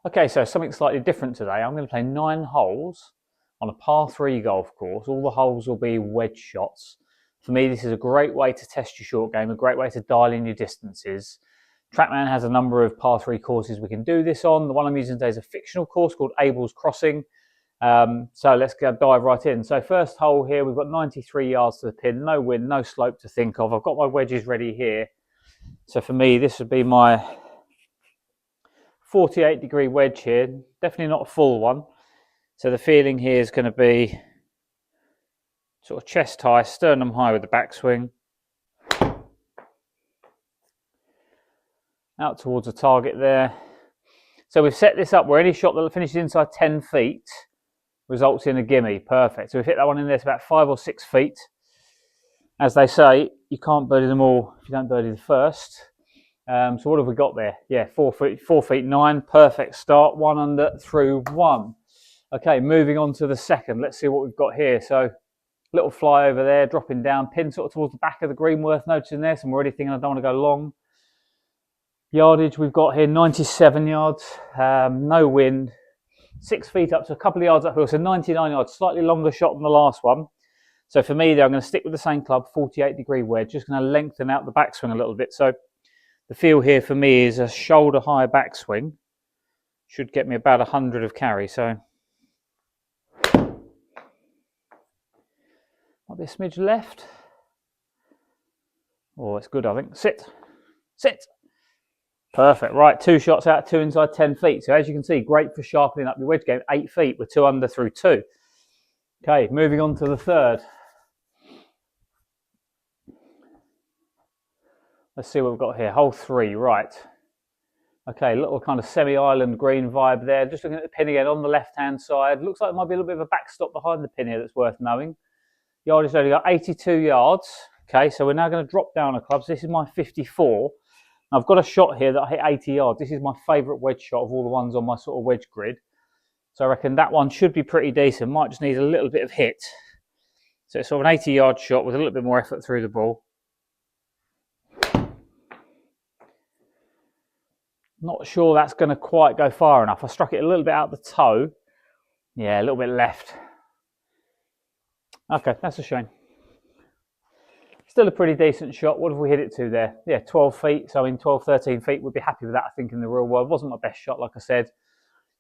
Okay, so something slightly different today. I'm going to play 9 holes on a par 3 golf course. All the holes will be wedge shots. For me, this is a great way to test your short game, a great way to dial in your distances. Trackman has a number of par 3 courses we can do this on. The one I'm using today is a fictional course called Abel's Crossing. So let's go dive right in. So first hole here, we've got 93 yards to the pin, no wind, no slope to think of. I've got my wedges ready here. So for me, this would be my 48-degree wedge here, definitely not a full one. So the feeling here is going to be sort of chest high, sternum high with the backswing. Out towards the target there. So we've set this up where any shot that finishes inside 10 feet results in a gimme. Perfect. So we've hit that one in there to about 5 or 6 feet. As they say, you can't birdie them all if you don't birdie the first. So what have we got there? Yeah, 4 feet 9, perfect start, 1 under through 1. Okay, moving on to the second. Let's see what we've got here. So little fly over there, dropping down, pin sort of towards the back of the green, worth noticing there. So I'm already thinking I don't want to go long. Yardage we've got here, 97 yards, no wind, 6 feet up to a couple of yards uphill, so 99 yards, slightly longer shot than the last one. So for me there, I'm going to stick with the same club, 48-degree wedge, just going to lengthen out the backswing a little bit. So the feel here for me is a shoulder high backswing. Should get me about 100 of carry. So might be a smidge left. Oh, it's good, I think. Sit. Sit. Perfect. Right, 2 shots out, 2 inside 10 feet. So as you can see, great for sharpening up your wedge game. 8 feet with 2 under through 2. Okay, moving on to the third. Let's see what we've got here. Hole 3, right. Okay, little kind of semi-island green vibe there. Just looking at the pin again on the left-hand side. Looks like there might be a little bit of a backstop behind the pin here that's worth knowing. Yardage only got 82 yards. Okay, so we're now going to drop down a club. So this is my 54. I've got a shot here that I hit 80 yards. This is my favourite wedge shot of all the ones on my sort of wedge grid. So I reckon that one should be pretty decent. Might just need a little bit of hit. So it's sort of an 80-yard shot with a little bit more effort through the ball. Not sure that's going to quite go far enough. I struck it a little bit out the toe. Yeah, a little bit left. Okay, that's a shame. Still a pretty decent shot. What have we hit it to there? Yeah, 12 feet. So in 12, 13 feet, we'd be happy with that, I think, in the real world. Wasn't my best shot, like I said.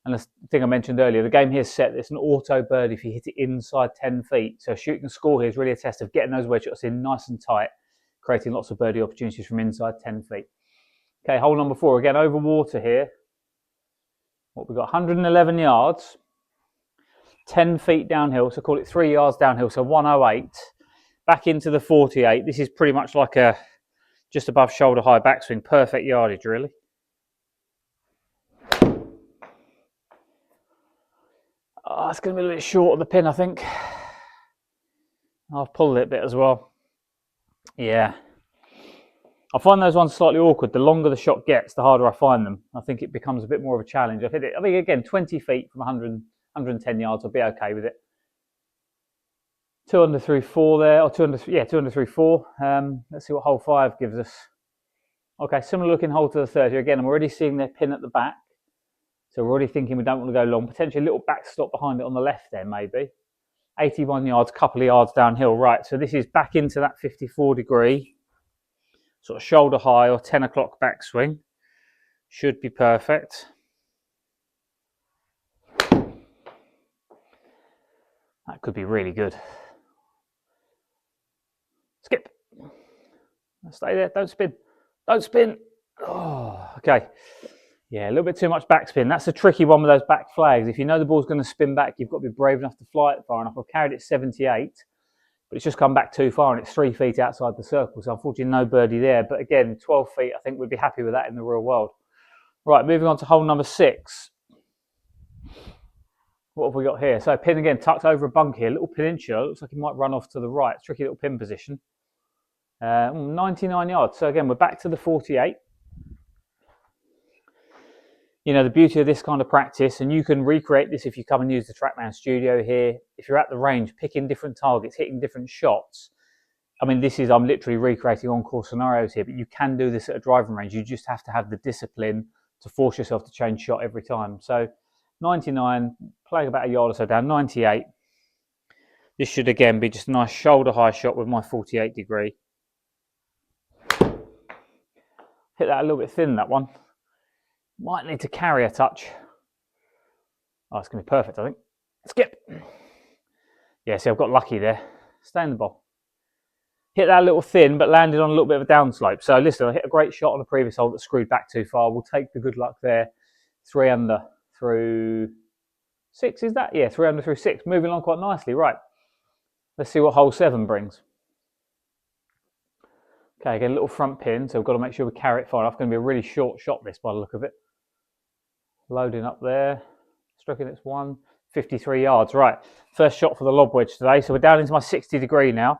And the thing I mentioned earlier, the game here is set. It's an auto birdie if you hit it inside 10 feet. So shooting a score here is really a test of getting those wedge shots in nice and tight, creating lots of birdie opportunities from inside 10 feet. Okay, hole number 4, again, over water here. What we've got, 111 yards, 10 feet downhill, so call it 3 yards downhill, so 108. Back into the 48. This is pretty much like a just above shoulder high backswing, perfect yardage, really. Oh, it's going to be a little bit short of the pin, I think. I've pulled it a bit as well. Yeah. I find those ones slightly awkward. The longer the shot gets, the harder I find them. I think it becomes a bit more of a challenge. I've hit it, I think, again, 20 feet from 110 yards. I'll be okay with it. 2 under through 4 there, or 2 under through 4. Let's see what hole 5 gives us. Okay, similar looking hole to the third here. Again, I'm already seeing their pin at the back. So we're already thinking we don't want to go long. Potentially a little backstop behind it on the left there, maybe. 81 yards, couple of yards downhill. Right, so this is back into that 54-degree. Sort of shoulder high or 10 o'clock backswing. Should be perfect. That could be really good. Skip. Stay there, don't spin. Don't spin. Oh, okay. Yeah, a little bit too much backspin. That's a tricky one with those back flags. If you know the ball's going to spin back, you've got to be brave enough to fly it far enough. I've carried it 78, but it's just come back too far and it's 3 feet outside the circle. So unfortunately, no birdie there. But again, 12 feet, I think we'd be happy with that in the real world. Right, moving on to hole number 6. What have we got here? So pin again, tucked over a bunk here, a little peninsula. Looks like it might run off to the right. Tricky little pin position. 99 yards. So again, we're back to the 48. You know, the beauty of this kind of practice, and you can recreate this if you come and use the Trackman studio here. If you're at the range, picking different targets, hitting different shots. I mean, I'm literally recreating on-course scenarios here, but you can do this at a driving range. You just have to have the discipline to force yourself to change shot every time. So 99, playing about a yard or so down, 98. This should again be just a nice shoulder high shot with my 48 degree. Hit that a little bit thin, that one. Might need to carry a touch. Oh, it's going to be perfect, I think. Skip. Yeah, see, I've got lucky there. Stay in the ball. Hit that a little thin, but landed on a little bit of a downslope. So listen, I hit a great shot on the previous hole that screwed back too far. We'll take the good luck there. 3 under through 6, is that? Yeah, 3 under through 6. Moving on quite nicely. Right. Let's see what hole 7 brings. Okay, again, a little front pin, so we've got to make sure we carry it far enough. It's going to be a really short shot, this, by the look of it. Loading up there. Striking its 153 yards. Right, first shot for the lob wedge today. So we're down into my 60 degree now.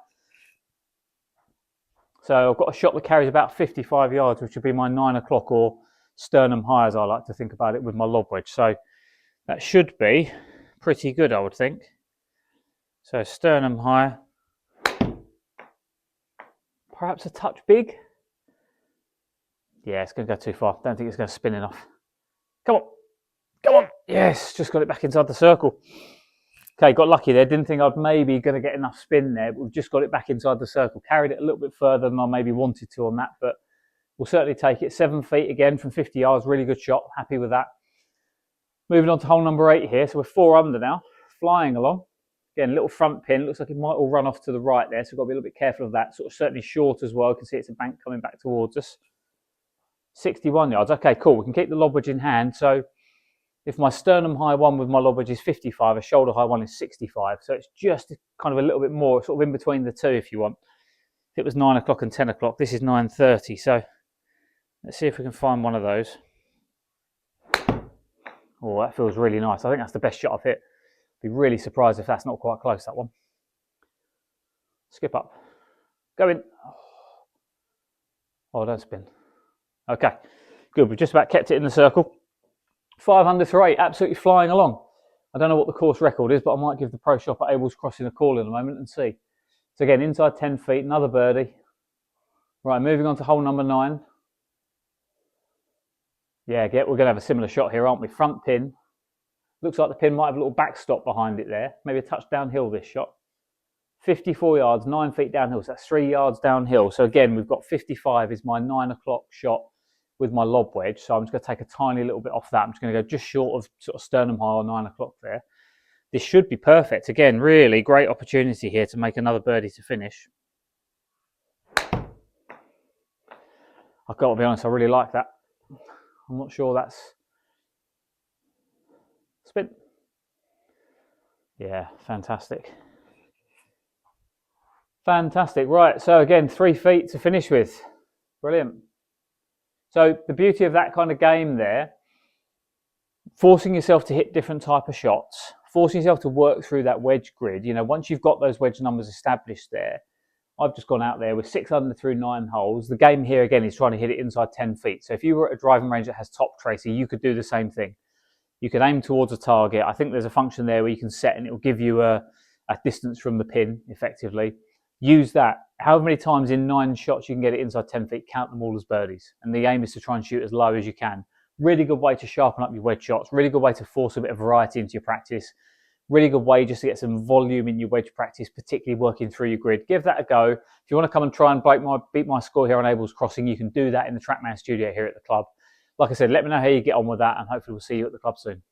So I've got a shot that carries about 55 yards, which would be my 9 o'clock or sternum high, as I like to think about it, with my lob wedge. So that should be pretty good, I would think. So sternum high. Perhaps a touch big. Yeah, it's going to go too far. Don't think it's going to spin enough. Come on. Come on. Yes, just got it back inside the circle. Okay, got lucky there. Didn't think I'd maybe going to get enough spin there, but we've just got it back inside the circle. Carried it a little bit further than I maybe wanted to on that, but we'll certainly take it. 7 feet again from 50 yards. Really good shot. Happy with that. Moving on to hole number 8 here. So we're 4 under now. Flying along. Again, a little front pin. Looks like it might all run off to the right there, so we've got to be a little bit careful of that. Sort of certainly short as well. You can see it's a bank coming back towards us. 61 yards. Okay, cool. We can keep the lob wedge in hand. So if my sternum high one with my lob wedge is 55, a shoulder high one is 65. So it's just kind of a little bit more, sort of in between the two if you want. If it was 9 o'clock and 10 o'clock, this is 9:30. So let's see if we can find one of those. Oh, that feels really nice. I think that's the best shot I've hit. Be really surprised if that's not quite close, that one. Skip up. Go in. Oh, don't spin. Okay, good. We've just about kept it in the circle. 5 under through 8, absolutely flying along. I don't know what the course record is, but I might give the pro shop at Abel's Crossing a call in a moment and see. So again, inside 10 feet, another birdie. Right, moving on to hole number 9. Yeah, we're going to have a similar shot here, aren't we? Front pin. Looks like the pin might have a little backstop behind it there. Maybe a touch downhill this shot. 54 yards, 9 feet downhill. So that's 3 yards downhill. So again, we've got 55 is my 9 o'clock shot with my lob wedge. So I'm just going to take a tiny little bit off that. I'm just going to go just short of sort of sternum high or 9 o'clock there. This should be perfect. Again, really great opportunity here to make another birdie to finish. I've got to be honest, I really like that. I'm not sure that's... Spin. Yeah, fantastic. Fantastic. Right, so again, 3 feet to finish with. Brilliant. So the beauty of that kind of game there, forcing yourself to hit different type of shots, forcing yourself to work through that wedge grid. You know, once you've got those wedge numbers established there, I've just gone out there with 6 under through 9 holes. The game here again is trying to hit it inside 10 feet. So if you were at a driving range that has top tracer, you could do the same thing. You can aim towards a target. I think there's a function there where you can set and it will give you a distance from the pin effectively. Use that. However many times in 9 shots you can get it inside 10 feet, count them all as birdies. And the aim is to try and shoot as low as you can. Really good way to sharpen up your wedge shots. Really good way to force a bit of variety into your practice. Really good way just to get some volume in your wedge practice, particularly working through your grid. Give that a go. If you want to come and try and beat my score here on Abel's Crossing, you can do that in the Trackman studio here at the club. Like I said, let me know how you get on with that, and hopefully we'll see you at the club soon.